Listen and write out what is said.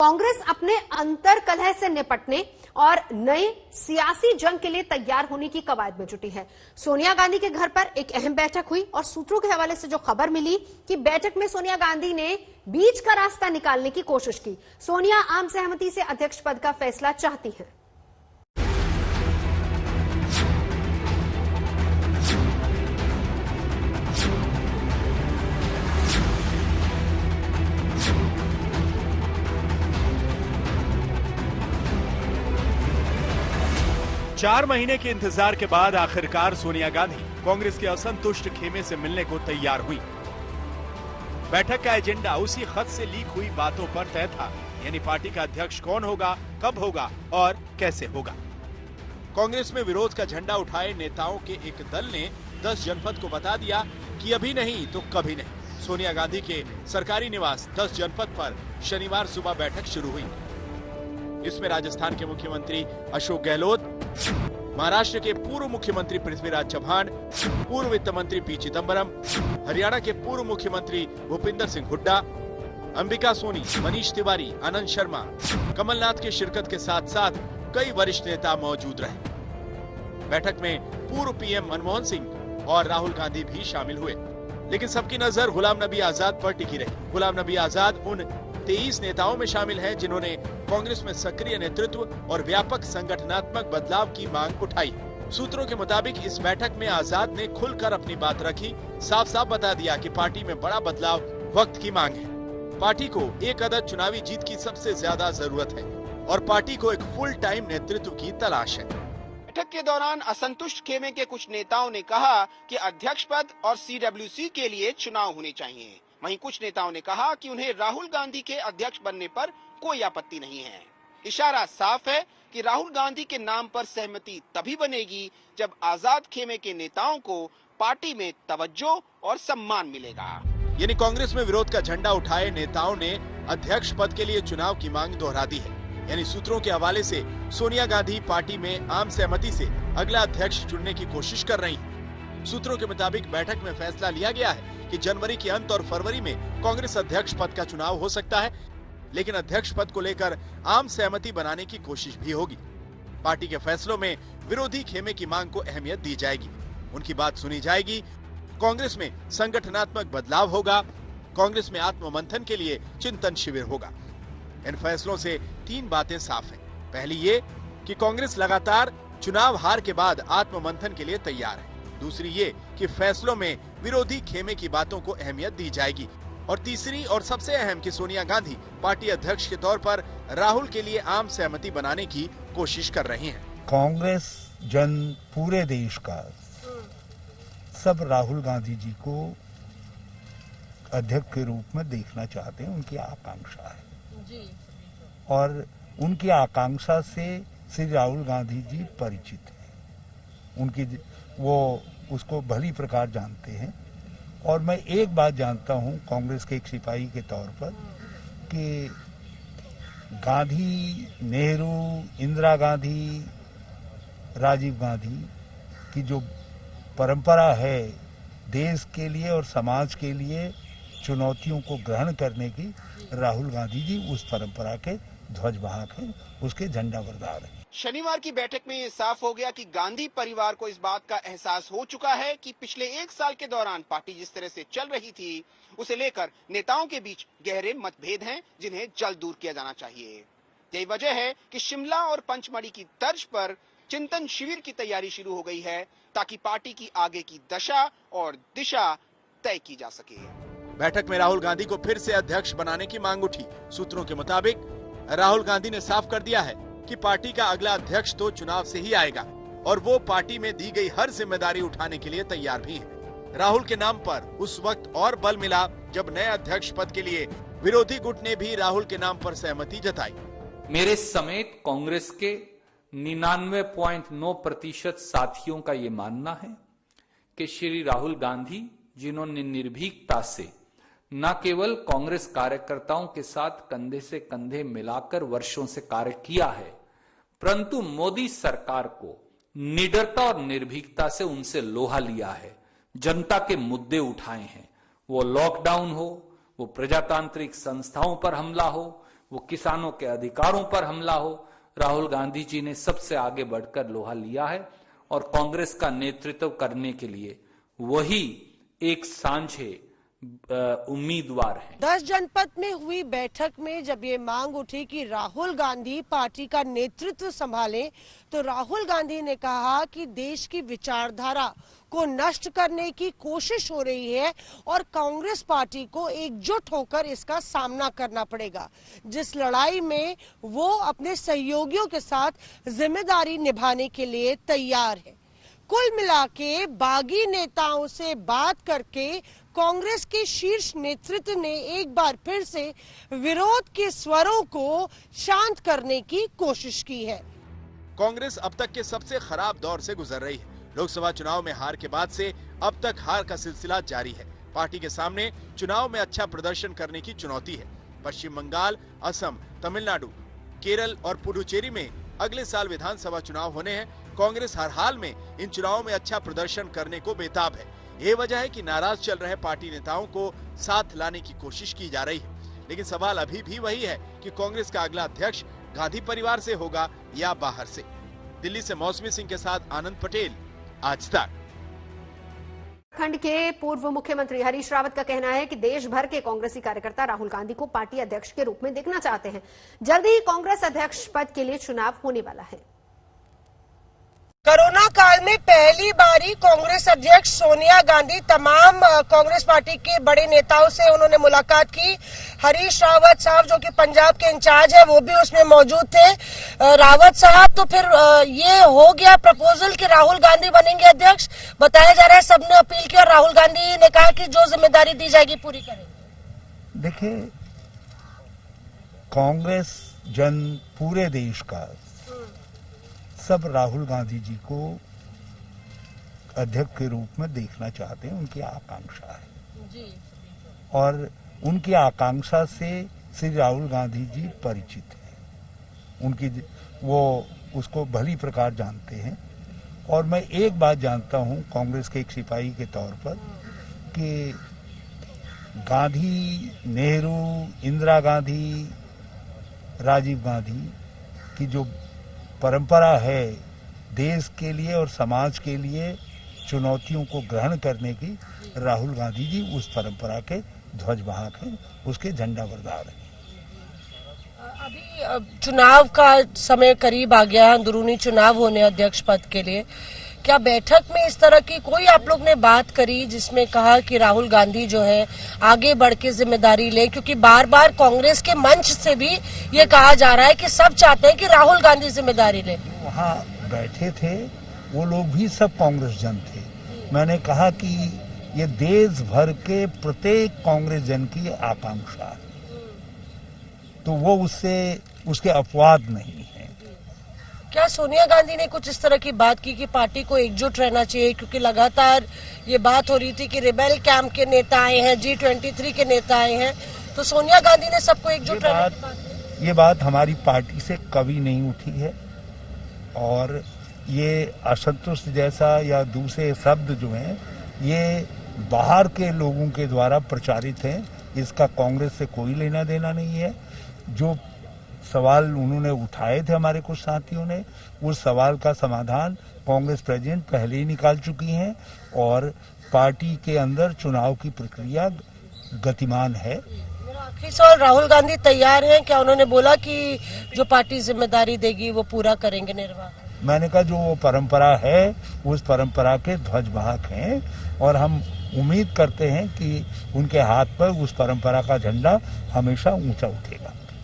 कांग्रेस अपने अंतर कलह से निपटने और नए सियासी जंग के लिए तैयार होने की कवायद में जुटी है। सोनिया गांधी के घर पर एक अहम बैठक हुई और सूत्रों के हवाले से जो खबर मिली कि बैठक में सोनिया गांधी ने बीच का रास्ता निकालने की कोशिश की। सोनिया आम सहमति से अध्यक्ष पद का फैसला चाहती हैं। 4 महीने के इंतजार के बाद आखिरकार सोनिया गांधी कांग्रेस के असंतुष्ट खेमे से मिलने को तैयार हुई। बैठक का एजेंडा उसी खत से लीक हुई बातों पर तय था, यानी पार्टी का अध्यक्ष कौन होगा, कब होगा और कैसे होगा। कांग्रेस में विरोध का झंडा उठाए नेताओं के एक दल ने 10 जनपद को बता दिया कि अभी नहीं तो कभी नहीं। सोनिया गांधी के सरकारी निवास 10 जनपद पर शनिवार सुबह बैठक शुरू हुई। इसमें राजस्थान के मुख्यमंत्री अशोक गहलोत, महाराष्ट्र के पूर्व मुख्यमंत्री पृथ्वीराज चव्हाण, पूर्व वित्त मंत्री पी चिदम्बरम, हरियाणा के पूर्व मुख्यमंत्री भूपिंदर सिंह हुड्डा, अंबिका सोनी, मनीष तिवारी, आनंद शर्मा, कमलनाथ की शिरकत के साथ साथ कई वरिष्ठ नेता मौजूद रहे। बैठक में पूर्व पीएम मनमोहन सिंह और राहुल गांधी भी शामिल हुए, लेकिन सबकी नजर गुलाम नबी आजाद पर टिकी रही। गुलाम नबी आजाद उन 23 नेताओं में शामिल हैं जिन्होंने कांग्रेस में सक्रिय नेतृत्व और व्यापक संगठनात्मक बदलाव की मांग उठाई। सूत्रों के मुताबिक इस बैठक में आजाद ने खुलकर अपनी बात रखी, साफ साफ बता दिया कि पार्टी में बड़ा बदलाव वक्त की मांग है। पार्टी को एक अदद चुनावी जीत की सबसे ज्यादा जरूरत है और पार्टी को एक फुल टाइम नेतृत्व की तलाश है। बैठक के दौरान असंतुष्ट खेमे के कुछ नेताओं ने कहा कि अध्यक्ष पद और सीडब्ल्यूसी के लिए चुनाव होने चाहिए। वहीं कुछ नेताओं ने कहा कि उन्हें राहुल गांधी के अध्यक्ष बनने पर कोई आपत्ति नहीं है। इशारा साफ है कि राहुल गांधी के नाम पर सहमति तभी बनेगी जब आजाद खेमे के नेताओं को पार्टी में तवज्जो और सम्मान मिलेगा। यानी कांग्रेस में विरोध का झंडा उठाए नेताओं ने अध्यक्ष पद के लिए चुनाव की मांग दोहरा दी है। यानी सूत्रों के हवाले से सोनिया गांधी पार्टी में आम सहमति से अगला अध्यक्ष चुनने की कोशिश कर रही है। सूत्रों के मुताबिक बैठक में फैसला लिया गया है कि जनवरी के अंत और फरवरी में कांग्रेस अध्यक्ष पद का चुनाव हो सकता है, लेकिन अध्यक्ष पद को लेकर आम सहमति बनाने की कोशिश भी होगी। पार्टी के फैसलों में विरोधी खेमे की मांग को अहमियत दी जाएगी, उनकी बात सुनी जाएगी। कांग्रेस में संगठनात्मक बदलाव होगा, कांग्रेस में आत्ममंथन के लिए चिंतन शिविर होगा। इन फैसलों से 3 बातें साफ हैं। पहली ये कि कांग्रेस लगातार चुनाव हार के बाद आत्ममंथन के लिए तैयार है। दूसरी ये कि फैसलों में विरोधी खेमे की बातों को अहमियत दी जाएगी। और तीसरी और सबसे अहम कि सोनिया गांधी पार्टी अध्यक्ष के तौर पर राहुल के लिए आम सहमति बनाने की कोशिश कर रही हैं। कांग्रेस जन पूरे देश का सब राहुल गांधी जी को अध्यक्ष के रूप में देखना चाहते हैं, उनकी आकांक्षा है जी। और उनकी आकांक्षा से श्री राहुल गांधी जी परिचित हैं, उनकी वो उसको भली प्रकार जानते हैं। और मैं एक बात जानता हूं कांग्रेस के एक सिपाही के तौर पर कि गांधी, नेहरू, इंदिरा गांधी, राजीव गांधी की जो परंपरा है देश के लिए और समाज के लिए चुनौतियों को ग्रहण करने की, राहुल गांधी जी उस परंपरा के ध्वजवाहक हैं, उसके झंडा बरदार हैं। शनिवार की बैठक में ये साफ हो गया कि गांधी परिवार को इस बात का एहसास हो चुका है कि पिछले 1 साल के दौरान पार्टी जिस तरह से चल रही थी उसे लेकर नेताओं के बीच गहरे मतभेद हैं, जिन्हें जल्द दूर किया जाना चाहिए। यही वजह है कि शिमला और पंचमढ़ी की तर्ज पर चिंतन शिविर की तैयारी शुरू हो गई है, ताकि पार्टी की आगे की दशा और दिशा तय की जा सके। बैठक में राहुल गांधी को फिर से अध्यक्ष बनाने की मांग उठी। सूत्रों के मुताबिक राहुल गांधी ने साफ कर दिया है कि पार्टी का अगला अध्यक्ष तो चुनाव से ही आएगा और वो पार्टी में दी गई हर जिम्मेदारी उठाने के लिए तैयार भी है। राहुल के नाम पर उस वक्त और बल मिला जब नए अध्यक्ष पद के लिए विरोधी गुट ने भी राहुल के नाम पर सहमति जताई। मेरे समेत कांग्रेस के 99.9% साथियों का ये मानना है कि श्री राहुल गांधी, जिन्होंने निर्भीकता से न केवल कांग्रेस कार्यकर्ताओं के साथ कंधे से कंधे मिलाकर वर्षों से कार्य किया है, परंतु मोदी सरकार को निडरता और निर्भीकता से उनसे लोहा लिया है, जनता के मुद्दे उठाए हैं। वो लॉकडाउन हो, वो प्रजातांत्रिक संस्थाओं पर हमला हो, वो किसानों के अधिकारों पर हमला हो, राहुल गांधी जी ने सबसे आगे बढ़कर लोहा लिया है और कांग्रेस का नेतृत्व करने के लिए वही एक सांझे उम्मीदवार हैं। 10 जनपद में हुई बैठक में जब ये मांग उठी कि राहुल गांधी पार्टी का नेतृत्व संभालें, तो राहुल गांधी ने कहा कि देश की विचारधारा को नष्ट करने की कोशिश हो रही है और कांग्रेस पार्टी को एकजुट होकर इसका सामना करना पड़ेगा, जिस लड़ाई में वो अपने सहयोगियों के साथ जिम्मेदारी निभाने के लिए तैयार है। कुल मिलाके बागी नेताओं से बात करके कांग्रेस के शीर्ष नेतृत्व ने एक बार फिर से विरोध के स्वरों को शांत करने की कोशिश की है। कांग्रेस अब तक के सबसे खराब दौर से गुजर रही है। लोकसभा चुनाव में हार के बाद से अब तक हार का सिलसिला जारी है। पार्टी के सामने चुनाव में अच्छा प्रदर्शन करने की चुनौती है। पश्चिम बंगाल, असम, तमिलनाडु, केरल और पुडुचेरी में अगले साल विधानसभा चुनाव होने हैं। कांग्रेस हर हाल में इन चुनावों में अच्छा प्रदर्शन करने को बेताब है। ये वजह है कि नाराज चल रहे पार्टी नेताओं को साथ लाने की कोशिश की जा रही है। लेकिन सवाल अभी भी वही है कि कांग्रेस का अगला अध्यक्ष गांधी परिवार से होगा या बाहर से। दिल्ली से मौसमी सिंह के साथ आनंद पटेल, आज तक। उत्तराखंड के पूर्व मुख्यमंत्री हरीश रावत का कहना है कि देश भर के कांग्रेसी कार्यकर्ता राहुल गांधी को पार्टी अध्यक्ष के रूप में देखना चाहते हैं। जल्दी ही कांग्रेस अध्यक्ष पद के लिए चुनाव होने वाला है। कोरोना काल में पहली बारी कांग्रेस अध्यक्ष सोनिया गांधी तमाम कांग्रेस पार्टी के बड़े नेताओं से उन्होंने मुलाकात की। हरीश रावत साहब जो कि पंजाब के इंचार्ज है वो भी उसमें मौजूद थे। रावत साहब, तो फिर ये हो गया प्रपोजल कि राहुल गांधी बनेंगे अध्यक्ष। बताया जा रहा है सबने अपील की और राहुल गांधी ने कहा कि जो जिम्मेदारी दी जाएगी पूरी करेंगे। देखिए, कांग्रेस जन पूरे देश का सब राहुल गांधी जी को अध्यक्ष के रूप में देखना चाहते हैं। उनकी आकांक्षा है जी। और उनकी आकांक्षा से श्री राहुल गांधी जी परिचित हैं। उनकी वो उसको भली प्रकार जानते हैं। और मैं एक बात जानता हूं कांग्रेस के एक सिपाही के तौर पर कि गांधी, नेहरू, इंदिरा गांधी, राजीव गांधी की जो परंपरा है देश के लिए और समाज के लिए चुनौतियों को ग्रहण करने की, राहुल गांधी जी उस परंपरा के ध्वजवाहक हैं, उसके झंडा बरदार हैं। अभी चुनाव का समय करीब आ गया है, अंदरूनी चुनाव होने अध्यक्ष पद के लिए। क्या बैठक में इस तरह की कोई आप लोग ने बात करी जिसमें कहा कि राहुल गांधी जो है आगे बढ़ के जिम्मेदारी ले? क्योंकि बार बार कांग्रेस के मंच से भी ये कहा जा रहा है कि सब चाहते हैं कि राहुल गांधी जिम्मेदारी ले। वहाँ बैठे थे वो लोग भी सब कांग्रेस जन थे। मैंने कहा कि ये देश भर के प्रत्येक कांग्रेस जन की आकांक्षा है, तो वो उसके अपवाद नहीं है। क्या सोनिया गांधी ने कुछ इस तरह की बात की कि पार्टी को एकजुट रहना चाहिए? क्योंकि लगातार ये बात हो रही थी कि रिबेल कैंप के नेता आए हैं, G23 के नेता आए हैं, तो सोनिया गांधी ने सबको एकजुट रहने की बात। ये बात हमारी पार्टी से कभी नहीं उठी है और ये असंतुष्ट जैसा या दूसरे शब्द जो हैं ये बाहर के लोगों के द्वारा प्रचारित हैं। इसका कांग्रेस से कोई लेना देना नहीं है। जो सवाल उन्होंने उठाए थे हमारे कुछ साथियों ने, उस सवाल का समाधान कांग्रेस प्रेसिडेंट पहले ही निकाल चुकी हैं और पार्टी के अंदर चुनाव की प्रक्रिया गतिमान है। मेरा आखिरी सवाल, राहुल गांधी तैयार हैं? क्या उन्होंने बोला कि जो पार्टी जिम्मेदारी देगी वो पूरा करेंगे निर्वाह? मैंने कहा जो वो परंपरा है उस परंपरा के ध्वजवाहक हैं और हम उम्मीद करते हैं कि उनके हाथ पर उस परंपरा का झंडा हमेशा ऊंचा उठेगा।